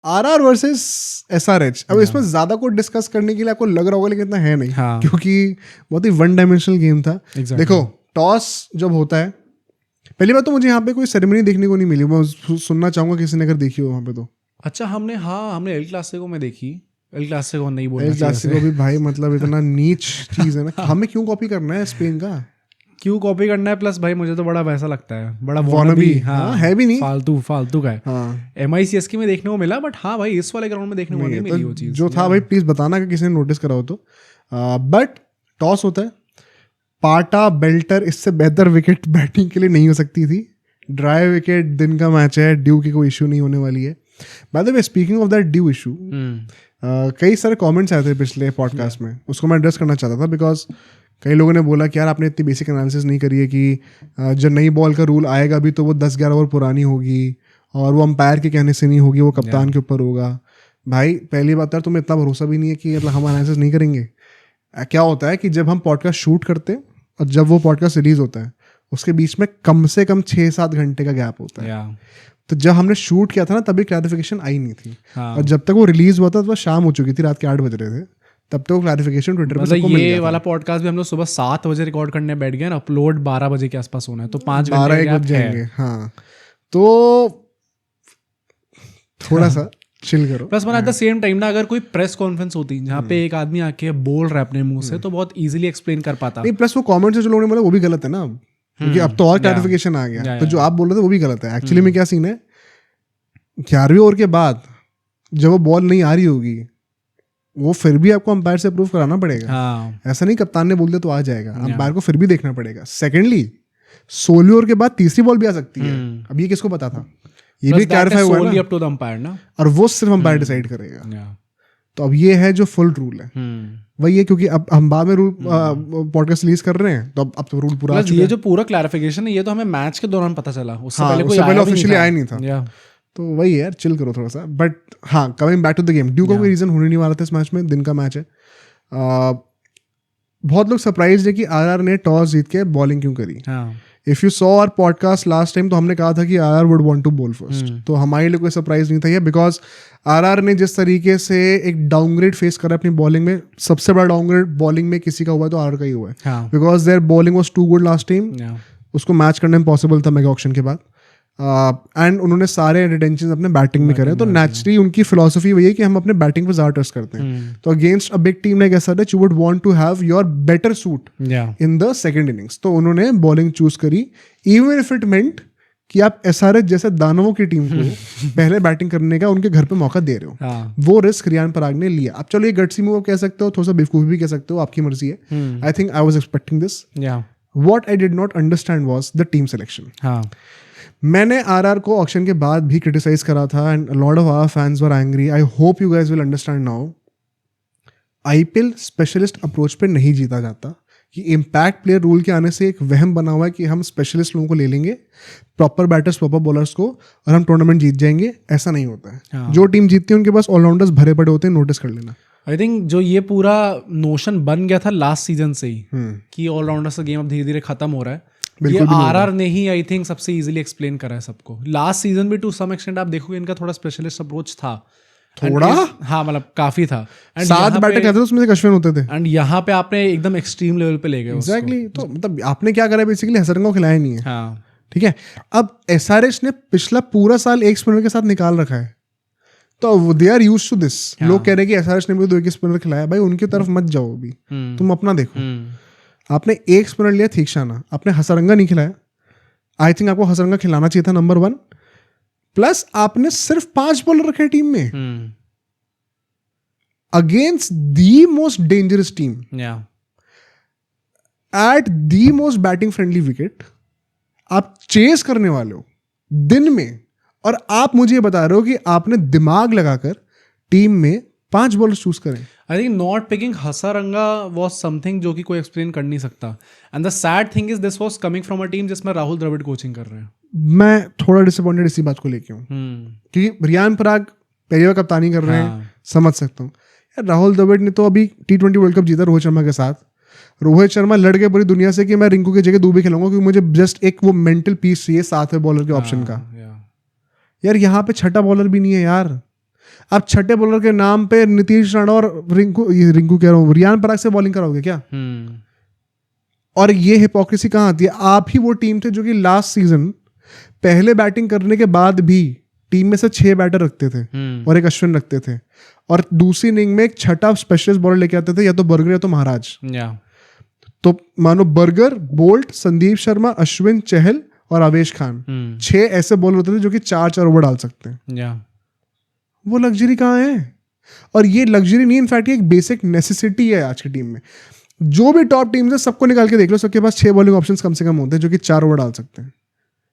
RR versus SRH. अब इसमें ज्यादा कुछ डिस्कस करने के लिए आपको लग रहा होगा लेकिन इतना है नहीं, क्योंकि बहुत ही वन डायमेंशनल गेम था। देखो टॉस जब होता है, पहली बात तो मुझे यहाँ पे कोई सेरेमनी देखने को नहीं मिली, मैं सुनना चाहूंगा किसी ने अगर देखी हो वहाँ पे तो। अच्छा हमने एल क्लासिको में देखी। एल क्लासिको नहीं बोलना एल क्लासिको भी भाई मतलब इतना नीच चीज है ना, हमें क्यों कॉपी करना है स्पेन का, क्यों कॉपी करना है? प्लस भाई मुझे तो बड़ा वैसा लगता है, बड़ा wannabe, हाँ है भी नहीं, फालतू का है। हाँ MICSK में देखने को मिला, बट हाँ भाई इस वाले ग्राउंड में देखने को नहीं मिली वो चीज जो था भाई। प्लीज बताना कि किसी ने नोटिस करा हो तो। बट टॉस होता है, पाटा बेल्टर इससे बेहतर विकेट बैटिंग के लिए नहीं हो सकती थी। ड्राई विकेट, दिन का मैच है, ड्यू की कोई इशू नहीं होने वाली है। By the way speaking of that due issue, कई सारे कमेंट्स आए थे पिछले पॉडकास्ट में, उसको मैं एड्रेस करना चाहता था। बिकॉज कई लोगों ने बोला कि यार आपने इतनी बेसिक एनालिसिस नहीं करी है कि जब नई बॉल का रूल आएगा भी तो वो 10-11 ओवर पुरानी होगी और वो अंपायर के कहने से नहीं होगी, वो कप्तान के ऊपर होगा। भाई पहली बात यार तुम्हें इतना भरोसा भी नहीं है कि मतलब हम एनालिसिस नहीं करेंगे। क्या होता है कि जब हम पॉडकास्ट शूट करते हैं और जब वो पॉडकास्ट रिलीज होता है उसके बीच में कम से कम 6-7 घंटे का गैप होता है। तो जब हमने शूट किया था ना तभी क्लैरिफिकेशन आई नहीं थी, और जब तक वो रिलीज हुआ था तो शाम हो चुकी थी, रात के 8 बज रहे थे, तब तो क्लैरिफिकेशन ट्विटर पे सबको मिल गया था। ये वाला पॉडकास्ट भी हम लोग सुबह 7 बजे रिकॉर्ड करने बैठ गए ना, अपलोड 12 बजे के आसपास होना है, तो 5 घंटे बज जाएंगे। हाँ तो थोड़ा सा चिल करो। Plus one at the same time ना, अगर कोई प्रेस कॉन्फ्रेंस होती जहाँ पे एक आदमी आके बोल रहा है अपने मुंह से, तो बहुत इजीली एक्सप्लेन कर पाता। नहीं प्लस वो कमेंट से जो लोगों ने बोला वो भी गलत है ना, क्योंकि अब तो और क्लैरिफिकेशन आ गया। तो जो आप बोल रहे थे वो भी गलत है। एक्चुअली में क्या सीन है, 11वीं ओवर के बाद जब वो बॉल नहीं आ रही होगी वो फिर भी आपको अंपायर से अप्रूव कराना पड़ेगा। ऐसा नहीं कप्तान ने बोल दिया तो आ जाएगा, अंपायर को फिर भी देखना पड़ेगा। सेकेंडली 16 ओवर के बाद तीसरी बॉल भी आ सकती है। अब ये किसको पता था, ये भी क्लैरिफाई हुआ ना, अप टू द अंपायर ना, और वो सिर्फ अंपायर डिसाइड करेगा। तो अब ये है जो फुल रूल है वही है, क्योंकि अब हम बाद में रूल पॉडकास्ट रिलीज कर रहे हैं तो अब तो रूल पूरा। ये जो पूरा क्लैरिफिकेशन है ये तो हमें मैच के दौरान पता चला, उससे पहले कोई ऑफिशियली आया नहीं था। तो वही है यार, चिल करो थोड़ा सा। बट हाँ, coming back to the game, dew का कोई रीजन होने नहीं वाला था इस मैच में, दिन का मैच है। बहुत लोग सरप्राइज है कि आरआर ने टॉस जीत के बॉलिंग क्यों करी। If you saw our podcast last time तो हमने कहा था कि RR would want to bowl first, तो हमारे लिए कोई सरप्राइज नहीं था ये, बिकॉज आरआर ने जिस तरीके से एक डाउनग्रेड फेस करा अपनी बॉलिंग में, सबसे बड़ा डाउनग्रेड बॉलिंग में किसी का हुआ तो आरआर का ही हुआ है, because their bowling was too good last time. उसको मैच करना इम्पॉसिबल था मेगा ऑक्शन के बाद, एंड उन्होंने सारे रिटेंशन अपने बैटिंग में करे। तो नेचुरली उनकी फिलॉसफी वही है कि हम अपने बैटिंग पे ज्यादा ट्रस्ट करते हैं। तो against a big team like SRH you would want to have your better suit in the second innings. तो उन्होंने बॉलिंग चूज करी, इवन इफ इट मेंट कि आप एसआरएच जैसे दानवों की टीम को पहले बैटिंग करने का उनके घर पे मौका दे रहे हो। वो रिस्क रियान पराग ने लिया। अब चलो ये गट्सी मूव कह सकते हो, थोड़ा सा बेवकूफी भी कह सकते हो, आपकी मर्जी है। I think I was expecting this. What I did not understand was the team selection. मैंने आरआर को ऑक्शन के बाद भी क्रिटिसाइज करा था, and a lot of our fans were angry. I hope you guys will understand now. IPL specialist approach पे नहीं जीता जाता, कि इम्पैक्ट प्लेयर रूल के आने से एक वहम बना हुआ है कि हम स्पेशलिस्ट लोगों को ले लेंगे, प्रॉपर बैटर्स प्रॉपर बॉलर्स को, और हम टूर्नामेंट जीत जाएंगे। ऐसा नहीं होता है। जो टीम जीतती है उनके पास ऑलराउंडर्स भरे पड़े होते हैं, नोटिस कर लेना। आई थिंक जो ये पूरा नोशन बन गया था लास्ट सीजन से ही कि ऑलराउंडर्स का गेम अब धीरे धीरे खत्म हो रहा है, ये आरआर ने ही आई थिंक सबसे इजीली एक्सप्लेन करा है सबको। लास्ट सीजन भी टू सम एक्सटेंट आप देखोगे इनका थोड़ा स्पेशलिस्ट अप्रोच था, थोड़ा हाँ मतलब काफी था। 7 बैटर कहते थे उसमें से अश्विन होते थे, एंड यहाँ पे आपने एकदम एक्सट्रीम लेवल पे ले गए। एग्जैक्टली। तो मतलब आपने क्या करा, बेसिकली हसरंगा को खिलाया नहीं है। ठीक है। अब एसआरएच ने पिछला पूरा साल एक स्पिनर के साथ निकाल रखा है, तो they are used to this. लोग कह रहे हैं कि एसआरएच ने भी 2 स्पिनर खिलाया, भाई उनकी तरफ मत जाओ अभी, तुम अपना देखो। आपने एक स्पिनर लिया थीक्षाना, आपने हसरंगा नहीं खिलाया। आई थिंक आपको हसरंगा खिलाना चाहिए था, नंबर 1। प्लस आपने सिर्फ 5 बॉलर रखे टीम में against the most dangerous team at the most batting friendly wicket. आप चेस करने वाले हो दिन में, और आप मुझे बता रहे हो कि आपने दिमाग लगाकर टीम में 5 बॉलर्स चूज करें। I think not picking Hasaranga was something जो कि कोई एक्सप्लेन कर नहीं सकता। And the sad thing is this was coming from a team जिसमें राहुल द्रविड़ कोचिंग कर रहे हैं। मैं थोड़ा डिसअपॉइंटेड इसी बात को लेके हूँ, क्योंकि रियान पराग पहली बार कप्तानी कर रहे हैं, समझ सकता हूँ यार। राहुल द्रविड़ ने तो अभी T20 वर्ल्ड कप जीता रोहित शर्मा के साथ। रोहित शर्मा लड़ गए पूरी दुनिया से कि मैं रिंकू की जगह दुबे खेलूंगा, क्योंकि मुझे जस्ट एक वो मेंटल पीस चाहिए 7वें बॉलर के ऑप्शन का। यार यहाँ पे छठा बॉलर भी नहीं है यार। आप छठे बॉलर के नाम पे नीतीश राणा और रिंकू कह रहा हूँ, रियान पराग से बॉलिंग कराओगे क्या? और ये हिपोक्रेसी कहाँ आती है? आप ही वो टीम थे जो कि लास्ट सीजन पहले बैटिंग करने के बाद भी टीम में से 6 बैटर रखते थे और एक अश्विन रखते थे, और दूसरी इनिंग में एक छठा स्पेशलिस्ट बॉलर लेके आते थे, या तो बर्गर या तो महाराज। तो मानो बर्गर, बोल्ट, संदीप शर्मा, अश्विन, चहल और आवेश खान, 6 ऐसे बॉलर होते थे जो कि 4 ओवर डाल सकते हैं। वो लग्जरी कहाँ है? और ये लग्जरी नहीं, इनफैक्ट ये एक बेसिक नेसेसिटी है आज की टीम में। जो भी टॉप टीम्स है सबको निकाल के देख लो, सबके पास 6 बॉलिंग ऑप्शंस कम से कम होते हैं जो कि 4 ओवर डाल सकते हैं।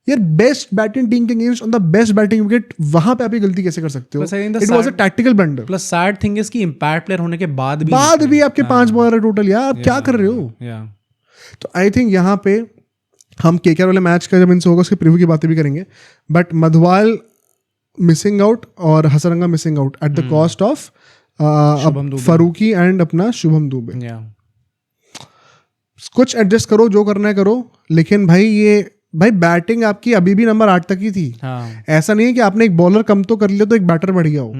यार बेस्ट बैटिंग टीम के against on the best batting wicket, वहां पे आप ये गलती कैसे कर सकते हो? It was a tactical blunder. Plus sad thing is कि इंपैक्ट प्लेयर होने के बाद भी आपके 5 बॉलर टोटल, यार आप क्या कर रहे हो? तो आई थिंक यहाँ पे हम केकेआर वाले मैच का जब इनसे होगा उसके प्रीव्यू की बातें भी करेंगे, बट मधवाल मिसिंग आउट और Hasaranga missing out at the cost of Farooqui and अपना शुभम दुबे। कुछ एडजस्ट करो, जो करना है करो, लेकिन भाई बैटिंग आपकी अभी भी नंबर 8 तक ही थी। ऐसा नहीं है कि आपने एक बॉलर कम तो कर लिया तो एक बैटर बढ़ गया हो।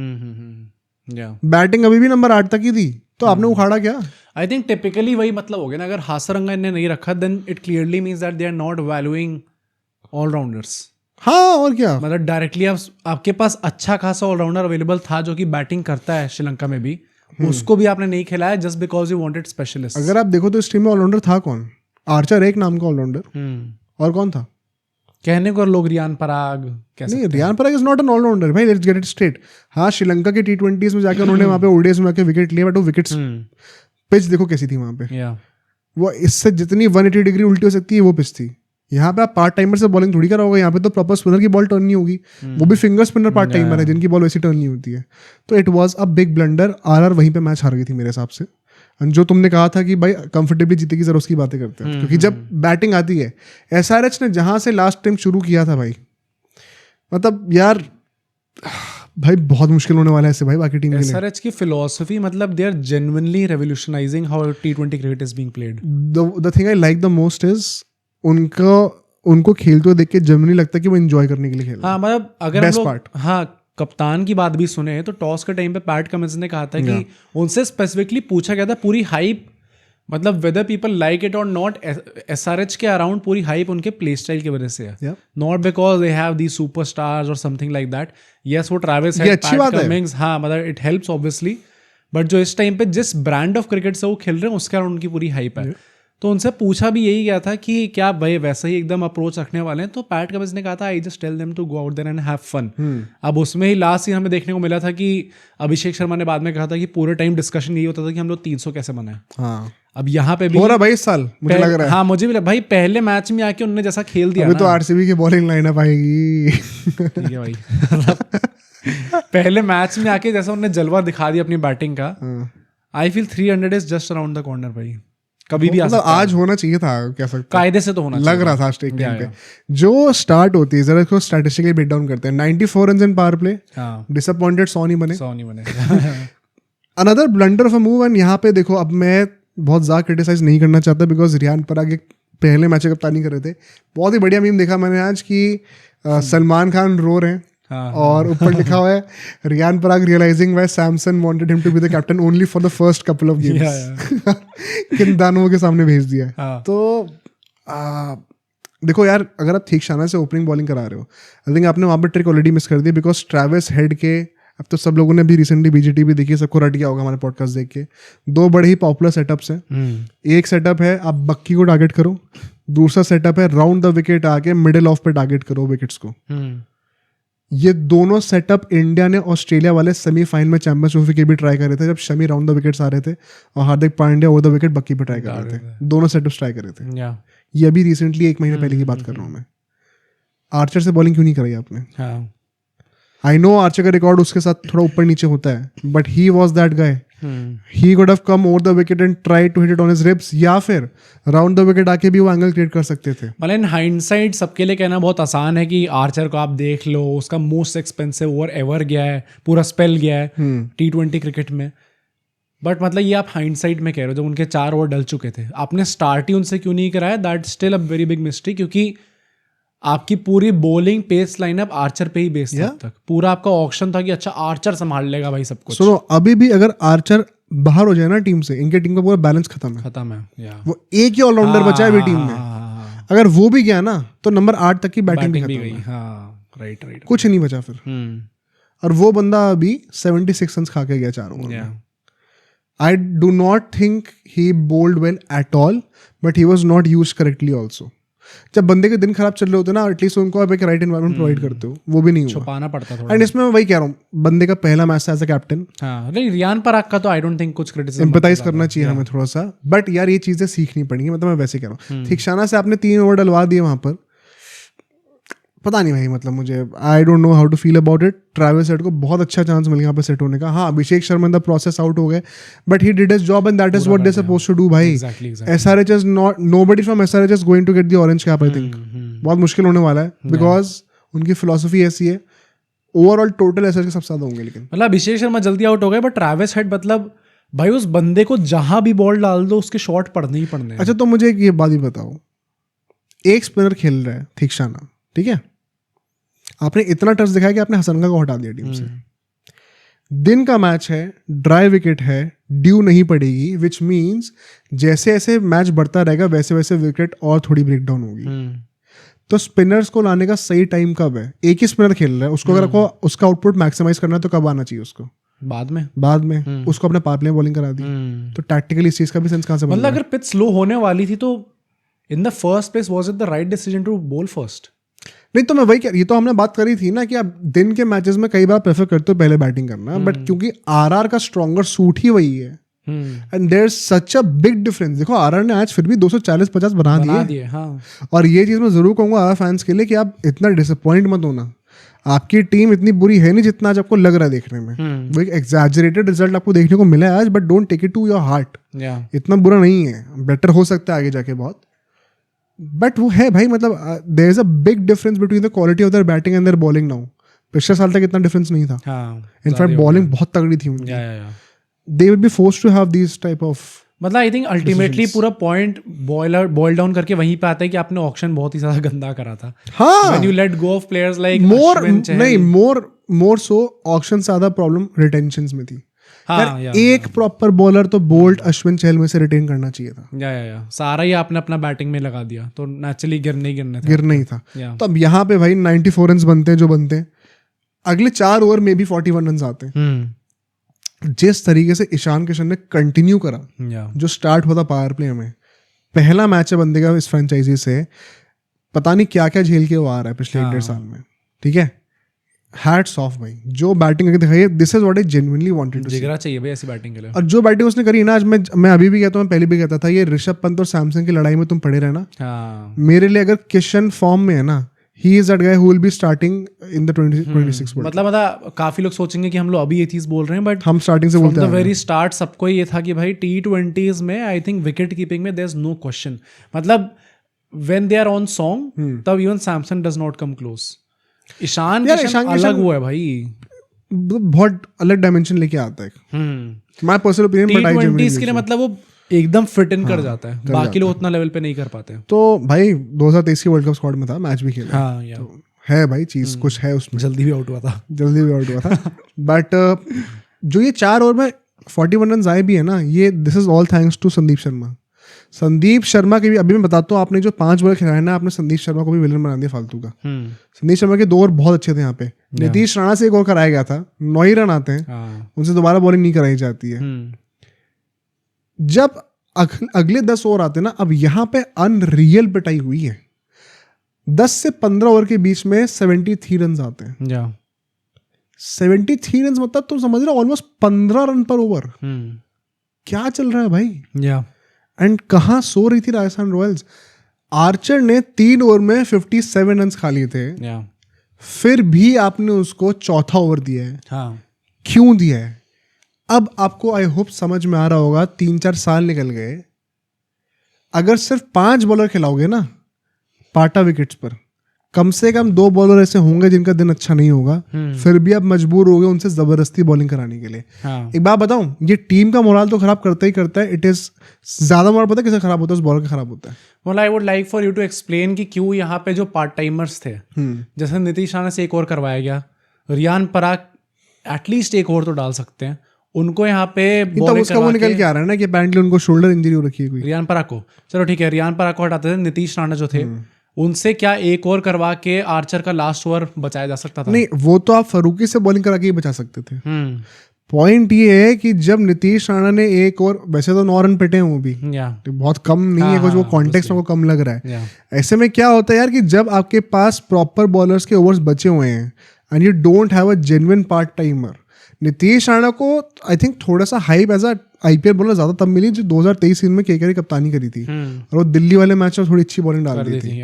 बैटिंग अभी भी नंबर 8 तक ही थी, तो आपने उखाड़ा क्या? आई थिंक टिपिकली वही मतलब हो गया ना, अगर हासरंगा ने नहीं रखा then it clearly means that they are not valuing allrounders. हाँ, और क्या, मतलब डायरेक्टली आपके पास अच्छा खासा ऑलराउंडर अवेलेबल था जो कि बैटिंग करता है श्रीलंका में भी, उसको भी आपने नहीं खिलाया just because you wanted specialist. अगर आप देखो तो इस टीम में ऑलराउंडर था कौन? आर्चर एक नाम का ऑलराउंडर, और कौन था? कहने को लोग रियान पराग नहीं, Riyan Parag is not an allrounder भाई, लेट्स गेट इट स्ट्रेट। हाँ, श्रीलंका के T20s में जाकर उन्होंने वहां पे ओडीआईज में आके विकेट लिए, बट वो विकेट्स पिच देखो कैसी थी वहां पे। वो इससे जितनी 180 डिग्री उल्टी हो सकती है वो पिच थी। यहाँ पे आप पार्ट टाइमर से बॉलिंग थोड़ी कराओगे, यहाँ पे तो प्रॉपर स्पिनर की बॉल टर्न नहीं होगी, वो भी फिंगर स्पिनर पार्ट टाइमर है जिनकी बॉल वैसी टर्न नहीं होती है। तो it was a big blunder. RR वहीं पे मैच हार गई थी मेरे हिसाब से। जो तुमने कहा था कि भाई कंफर्टेबली जीतेगी, जरा उसकी बातें करते हैं, क्योंकि जब बैटिंग आती है, एसआरएच ने जहां से लास्ट टाइम शुरू किया था भाई, मतलब यार भाई बहुत मुश्किल होने वाला है ऐसे भाई बाकी टीम के लिए। एसआरएच की फिलॉसफी मतलब they are genuinely revolutionising how T20 cricket is being played. The thing I like the most is उनको खेलते हुए देख के जेन्युइनली लगता है कि वो एंजॉय करने के लिए खेल रहे हैं। हाँ, मतलब अगर हम लोग कप्तान की बात भी सुने तो टॉस के टाइम पे पैट कमिंस ने कहा था कि उनसे स्पेसिफिकली पूछा गया था पूरी हाइप, मतलब वेदर पीपल लाइक इट और नॉट, एसआरएच के अराउंड पूरी हाइप उनके प्ले स्टाइल की वजह से है, not because they have the superstars और समथिंग लाइक दैट। यस, वो ट्रैविस हेड, पैट कमिंस, हाँ मतलब इट हेल्प्स ऑब्वियसली, बट जो इस टाइम पे जिस ब्रांड ऑफ क्रिकेट से वो खेल रहे हैं उसके अराउंड उनकी पूरी हाइप है। तो उनसे पूछा भी यही गया था कि क्या भाई वैसा ही एकदम अप्रोच रखने वाले हैं, तो पैट कमिंस ने कहा था I just tell them to go out there and have fun. अब उसमें ही लास्ट सीन हमें देखने को मिला था कि अभिषेक शर्मा ने बाद में कहा था कि पूरे टाइम डिस्कशन यही होता था कि हम लोग 300 कैसे बनाए। हाँ, अब यहाँ पे भी हो रहा भाई इस साल मुझे लग रहा है। हाँ, मुझे भी लगा भाई पहले मैच में आके उन्होंने जैसा खेल दिया, अभी तो आरसीबी की बॉलिंग लाइनअप आएगी। ठीक है भाई। पहले मैच में आके जैसा उन्होंने जलवा दिखा दिया अपनी बैटिंग का, I feel 300 is just around the corner भाई, कभी भी मतलब आज होना चाहिए था, कह सकते कायदे से तो होना लग रहा था स्टेक टाइम पे। जो स्टार्ट होती है, जरा इसको स्टैटिस्टिकली ब्रेक डाउन करते हैं। 94 runs in power play, disappointed 100 नहीं बने। Another blunder of a move. And यहाँ पे देखो, अब मैं बहुत ज़्यादा क्रिटिसाइज नहीं करना चाहता बिकॉज रियान पराग एक पहले मैच कप्तानी कर रहे थे। बहुत ही बढ़िया मीम देखा मैंने आज कि सलमान खान रो रहे हैं और ऊपर लिखा हुआ है Riyan Parag realising why Samson wanted him to be the captain only for the first couple of games. किन दानवों के सामने भेज दिया। तो देखो यार, अगर आप ठीक शाना से ओपनिंग बॉलिंग करा रहे हो, आई थिंक आपने वहाँ पर ट्रिक ऑलरेडी मिस कर दी बिकॉज ट्रैविस हेड के, अब तो सब लोगों ने भी रिसेंटली बीजीटी भी देखी, सबको रट गया होगा हमारे पॉडकास्ट देख के। 2 बड़े ही पॉपुलर सेटअप्स हैं। एक सेटअप है आप बक्की को टारगेट करो, दूसरा सेटअप है राउंड द विकेट आके मिडिल ऑफ पे टारगेट करो विकेट्स को। ये दोनों सेटअप इंडिया ने ऑस्ट्रेलिया वाले सेमीफाइनल में चैंपियंस ट्रॉफी के भी ट्राई कर रहे थे, जब शमी राउंड द विकेट्स आ रहे थे और Hardik Pandya over the wicket बक्की पे ट्राई कर रहे थे। दोनों सेटअप्स ट्राई कर रहे थे। ये अभी रिसेंटली 1 महीने पहले की बात कर रहा हूँ मैं। आर्चर से बॉलिंग क्यों नहीं कराई आपने? आई नो आर्चर का रिकॉर्ड उसके साथ थोड़ा ऊपर नीचे होता है, but he was that guy. He could have come over the wicket and try to hit it on his ribs, या फिर राउंड द विकेट आके भी वो एंगल क्रिएट कर सकते थे। मतलब इन हाइंडसाइट सबके लिए कहना बहुत आसान है कि आर्चर को आप देख लो, उसका मोस्ट एक्सपेंसिव ओवर एवर गया है, पूरा स्पेल गया है T20 क्रिकेट में। बट मतलब ये आप हाइंडसाइट में कह रहे हो, जब उनके 4 ओवर डल चुके थे, आपने स्टार्ट ही उनसे क्यों नहीं कराया? That still a very big mistake, क्योंकि आपकी पूरी बॉलिंग पेस लाइनअप आर्चर पे ही बेस्ड था तक। पूरा आपका ऑप्शन था कि अच्छा आर्चर संभाल लेगा भाई सब कुछ। सुनो, अभी भी अगर आर्चर बाहर हो जाए ना टीम से, इनके टीम का पूरा बैलेंस खत्म है। वो एक ही ऑलराउंडर बचा है अभी टीम में, अगर वो भी गया ना तो नंबर 8 तक की बैटिंग भी खत्म है। राइट, कुछ नहीं बचा फिर। और वो बंदा अभी 76 रन खा के गया 4 ओवर में। I do not think he bowled well at all, but he was not used correctly also. जब बंदे के दिन खराब चल रहे होते ना, एटलीस्ट उनको आप एक राइट एनवायरनमेंट प्रोवाइड करते हो, वो भी नहीं हुआ। छुपाना पड़ता थोड़ा। एंड इसमें मैं वही कह रहा हूँ, बंदे का पहला मैच था एज अ कैप्टन। हाँ, नहीं रियान पराग का तो आई डोंट थिंक कुछ क्रिटिसिज्म एम्पैथाइज करना चाहिए हमें थोड़ा सा, बट यार ये चीजें सीखनी पड़ेंगी। मतलब मैं वैसे कह रहा हूँ, थिक्शाना से आपने 3 ओवर डलवा दिए वहां पर, पता नहीं भाई, मतलब मुझे I don't know how to feel about it. Travis Head को बहुत अच्छा चांस मिल गया यहाँ पे सेट होने का। हाँ, Abhishek Sharma in the process out हो गए, but he did his job and that is what they supposed to do भाई। SRH is not, nobody from SRH is going to get the orange cap. I think बहुत मुश्किल होने वाला है, because उनकी philosophy ऐसी है। ओवरऑल टोटल SRH के सबसे ज्यादा होंगे, लेकिन मतलब अभिषेक शर्मा जल्दी आउट हो गए, बट ट्रैविस हेड मतलब भाई उस बंदे को जहां भी बॉल डाल दो उसके शॉट पड़ने ही पड़ने। अच्छा, तो मुझे एक ये बात ही बताओ, एक स्पिनर खेल रहा है थिक्शाना, ठीक है, आपने इतना टच दिखाया कि आपने हसनका को हटा दिया टीम से। दिन का मैच है, ड्राई विकेट है, ड्यू नहीं पड़ेगी, विच मीन्स जैसे जैसे मैच बढ़ता रहेगा वैसे वैसे विकेट और थोड़ी ब्रेक डाउन होगी। तो स्पिनर्स को लाने का सही टाइम कब है? एक ही स्पिनर खेल रहा है, उसको अगर आपको उसका आउटपुट मैक्सिमाइज करना है तो कब आना चाहिए उसको? बाद में उसको अपने पावर प्ले में बॉलिंग करा दी। तो टैक्टिकली इस चीज का भी सेंस कहां से मतलब अगर पिच स्लो होने वाली थी तो in the first place was it the right decision to bowl first? नहीं, तो मैं वही ये तो हमने बात करी थी ना कि आप दिन के मैचेस में कई बार प्रेफर करते हो पहले बैटिंग करना, बट क्योंकि आरआर का स्ट्रॉन्गर सूट ही वही है and there is such a big difference. देखो आरआर ने आज फिर भी 240-50 बना दिए। हाँ। और ये चीज मैं जरूर कहूंगा आरआर फैंस के लिए कि आप इतना डिसअपॉइंट मत होना। आपकी टीम इतनी बुरी है नहीं जितना आज आपको लग रहा है देखने में। वो एक एग्जैजरेटेड रिजल्ट आपको देखने को मिला है आज, but don't take it to your heart. इतना बुरा नहीं है, बेटर हो सकता है आगे जाके बहुत, बट वो है भाई। मतलब there is a big difference between the quality of their batting and their bowling now. पिछले साल तक इतना डिफरेंस नहीं था। इनफैक्ट बॉलिंग बहुत तगड़ी थी उनकी। They will be forced to have this type of, मतलब आई थिंक अल्टीमेटली पूरा पॉइंट बॉयल डाउन करके वहीं पे आता है कि आपने ऑक्शन बहुत ही ज्यादा गंदा करा था। हाँ, when you let go of players like more so auction से ज्यादा प्रॉब्लम रिटेंशंस में थी। हाँ, एक प्रॉपर बॉलर तो बोल्ट, अश्विन, चहल में से रिटेन करना चाहिए था। सारा ही आपने अपना बैटिंग में लगा दिया तो नेचुरली गिरना ही था। तो अब यहाँ पे भाई 94 रन बनते हैं जो बनते हैं, अगले 4 ओवर में भी 41 रन आते हैं। जिस तरीके से ईशान किशन ने कंटिन्यू करा, जो स्टार्ट हुआ था पावर प्ले में, पहला मैच है बंदे का इस फ्रेंचाइजी से, पता नहीं क्या क्या झेल के वो आ रहा है पिछले 1.5 साल में, ठीक है। हैट्स ऑफ भाई, जो बैटिंग करके दिखाई है, this is what I genuinely wanted to see. जिगरा चाहिए भाई ऐसी बैटिंग के लिए। और जो बैटिंग उसने करी ना आज, मैं अभी भी कहता हूँ, मैं पहले भी कहता था, ये ऋषभ पंत और सैमसंग की लड़ाई में तुम पड़े रहना। मेरे लिए अगर किशन फॉर्म में है ना, he is that guy who will be starting in the 26 world. मतलब काफी लोग सोचेंगे कि हम लोग अभी ये चीज बोल रहे हैं, बट हम स्टार्टिंग से बोलते हैं। फ्रॉम द वेरी स्टार्ट सबको ये था कि भाई T20s में आई थिंक विकेट कीपिंग में देयर इज नो क्वेश्चन। मतलब when they are on song तब even Samson does not come close. Ishan अलग वो है भाई, बहुत अलग डायमेंशन लेके आता है। My personal opinion, but T20s के लिए मतलब वो एकदम फिट इन कर जाता है, बाकी लोग उतना लेवल पे नहीं कर पाते। तो भाई 2023 की वर्ल्ड कप स्क्वाड में था, मैच भी खेला। तो है भाई चीज कुछ है उसमें। जल्दी भी आउट हुआ था बट जो ये 4 ओवर में 41 रन आए भी है ना, ये this is all thanks to Sandeep Sharma के भी। अभी मैं बताता हूँ, आपने जो 5 बॉलर खिलाए ना, आपने संदीप शर्मा को भी विलन बना दिया फालतू का। संदीप शर्मा के 2 ओवर बहुत अच्छे थे यहाँ पे। नीतीश राणा से 1 ओवर कराया गया था, 9 ही रन आते हैं, उनसे दोबारा बॉलिंग नहीं कराई जाती है। जब अगले 10 ओवर आते ना, अब यहाँ पे अनरियल पिटाई हुई है। 10 से 15 ओवर के बीच में 73 रन आते हैं। 73 रन मतलब तुम समझ रहे हो, ऑलमोस्ट 15 रन पर ओवर। क्या चल रहा है भाई? एंड कहाँ सो रही थी राजस्थान रॉयल्स? आर्चर ने 3 ओवर में 57 रन खा लिए थे, फिर भी आपने उसको चौथा ओवर दिया है। क्यों दिया है? अब आपको आई होप समझ में आ रहा होगा। 3-4 साल निकल गए, अगर सिर्फ 5 बॉलर खिलाओगे ना पाटा विकेट्स पर, कम से कम 2 बॉलर ऐसे होंगे जिनका दिन अच्छा नहीं होगा, फिर भी आप मजबूर हो गए उनसे जबरदस्ती बॉलिंग कराने के लिए। एक बात बताऊं, ये टीम का मोरल तो खराब करता ही करता है। इट इज ज्यादा मोरल पता है किसे खराब होता है? उस बॉलर का खराब होता है। well I would like for you to explain कि क्यों यहाँ पे जो पार्ट टाइमर्स थे, जैसे नीतीश राणा से एक और करवाया गया, रियान पराग एटलीस्ट एक और तो डाल सकते हैं, उनको यहाँ पे तब उसका वो निकल के आ रहा है ना कि अपेरेंटली उनको शोल्डर इंजरी हो रखी है कोई। रियान पराग को चलो ठीक है, रियान पराग को हटाते थे, नीतीश राणा जो थे उनसे क्या एक और करवा के आर्चर का लास्ट ओवर बचाया जा सकता था? नहीं, वो तो आप फरूकी से बॉलिंग करा के ही बचा सकते थे। पॉइंट ये है कि जब नीतीश राणा ने एक और, वैसे तो 9 रन पिटे हैं वो भी, तो बहुत कम नहीं है कुछ, वो कॉन्टेक्स्ट में कम लग रहा है। ऐसे में क्या होता है यार कि जब आपके पास प्रॉपर बॉलर्स के ओवर्स बचे हुए हैं and you don't have a genuine part timer. Nitish Rana को आई थिंक थोड़ा सा hype as a IPL bowler ज्यादा तब मिली जो 2023 में केकेआर की कप्तानी करी थी और वो दिल्ली वाले मैच में थोड़ी अच्छी बॉलिंग डाल दी थी,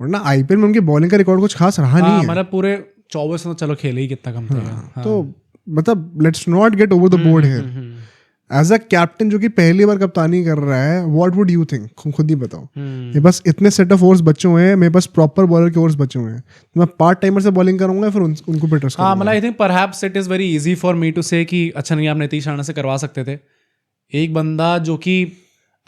वरना आईपीएल में उनके बॉलिंग का रिकॉर्ड कुछ खास रहा नहीं है। मतलब पूरे 24 में चलो खेले ही कितना कम था। तो मतलब let's not get over the board here. As a captain जो कि पहली बार कप्तानी कर रहा है, व्हाट वुड यू थिंक? खुद ही बताओ। मेरे पास इतने सेट ऑफ ओवर्स बचे हुए हैं, मेरे पास प्रॉपर बॉलर के ओवर्स बचे हुए हैं, तो मैं पार्ट टाइमर से बॉलिंग करूंगा फिर उनको पे ट्रस्ट करूंगा। मतलब I think perhaps it is very easy for me to say कि अच्छा नहीं आप नीतीश राणा से करवा सकते थे। एक बंदा जो कि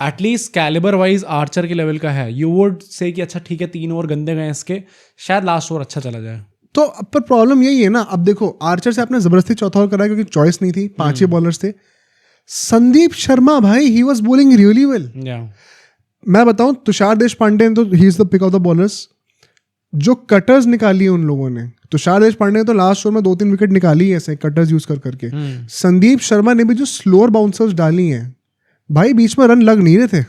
एटलीस्ट कैलिबर वाइज आर्चर के लेवल का है, यू वुड से कि अच्छा ठीक है 3 ओवर गंदे गए इसके, शायद लास्ट ओवर अच्छा चला जाए। तो पर प्रॉब्लम यही है ना, अब देखो आर्चर से आपने जबरदस्ती चौथा ओवर कराया क्योंकि चॉइस नहीं थी, 5 ही बॉलर्स थे। संदीप शर्मा भाई, he was bowling really well. मैं बताऊं, तुषार देशपांडे तो he is the pick of the bowlers. जो कटर्स निकाली है उन लोगों ने, तुषार देशपांडे ने तो लास्ट ओवर में 2-3 विकेट निकाली है ऐसे कटर्स यूज कर करके। संदीप शर्मा ने भी जो स्लोअर बाउंसर्स डाली हैं भाई, बीच में रन लग नहीं रहे थे,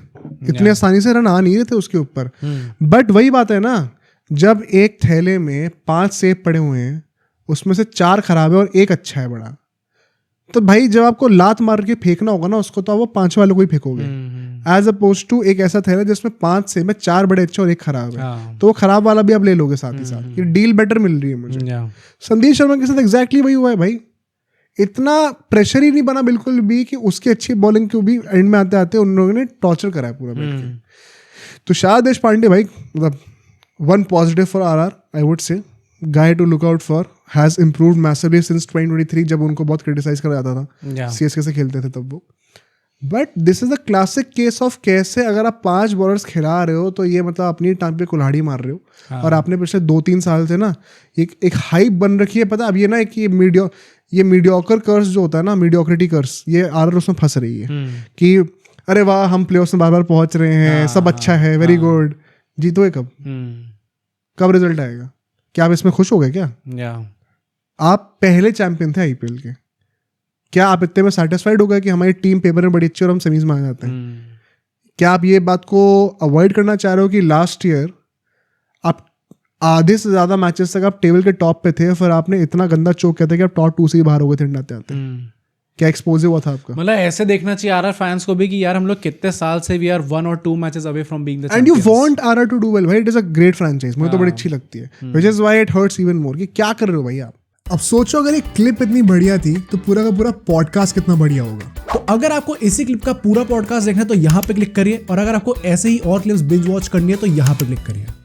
इतनी आसानी से रन आ नहीं रहे थे उसके ऊपर। बट वही बात है ना, जब एक थैले में 5 सेब पड़े हुए हैं, उसमें से 4 खराब है और 1 अच्छा है बड़ा, तो भाई जब आपको लात मार के फेंकना होगा ना उसको, तो आप वो 5 वालों को ही फेंकोगे, एज अपोज टू एक ऐसा थैला जिसमें 5 सेब में 4 बड़े अच्छे और 1 खराब है, तो वो खराब वाला भी आप ले लोगे साथ ही साथ, कि डील बेटर मिल रही है मुझे। संदीप शर्मा के साथ एग्जैक्टली वही हुआ है भाई। इतना प्रेशर ही नहीं बना बिल्कुल भी कि उसकी अच्छी बॉलिंग को भी एंड में आते आते उन लोगों ने टॉर्चर करा है पूरा बैठ के। तुषार देशपांडे भाई, मतलब one positive for RR I would say, guy to look out for, has improved massively since 2023 जब उनको बहुत क्रिटिसाइज करा जाता था, सीएसके से खेलते थे तब वो। But this is the classic case of कैसे अगर आप 5 बॉलर्स खिला रहे हो तो ये मतलब अपनी टाइम पे कुल्हाड़ी मार रहे हो। और आपने पिछले 2-3 साल से ना एक हाइप बन रखी है, पता अब ये ना एक ये मीडियोकर कर्स जो होता है ना, मीडियोक्रिटी कर्स, ये आरआर उसमें फंस रही है कि अरे वाह हम प्लेऑफ्स में बार-बार पहुंच रहे हैं, सब अच्छा है, वेरी गुड, जीतोगे कब रिजल्ट आएगा? क्या आप इसमें खुश हो गए क्या? आप पहले चैंपियन थे आईपीएल के, क्या आप इतने में सेटिस्फाइड हो गए कि हमारी टीम पेपर में बड़ी अच्छी और हम सेमीज में आ जाते हैं? क्या आप ये बात को अवॉइड करना चाह रहे हो कि लास्ट ईयर आप आधे से ज्यादा मैचेस तक आप टेबल के टॉप पे थे, फिर आपने इतना गंदा चोक किया था कि आप टॉप 2 से ही बाहर हो गए थे आते आते? क्या एक्सपोज हुआ था आपका? मतलब ऐसे देखना चाहिए आरआर फैंस को भी कि यार हम लोग कितने साल से we are 1 or 2 matches away from being the champions, and you want RR to do well भाई। It is a great franchise, मुझे तो बड़ी अच्छी लगती है, which is why it hurts even more कि क्या कर रहे हो भाई आप। अब सोचो अगर ये क्लिप इतनी बढ़िया थी तो पूरा का पूरा पॉडकास्ट कितना बढ़िया होगा। तो अगर आपको इसी क्लिप का पूरा पॉडकास्ट देखना है तो यहाँ पे क्लिक करिए, और अगर आपको ऐसे ही और क्लिप्स बिंज वॉच करनी है तो यहाँ पे क्लिक करिए।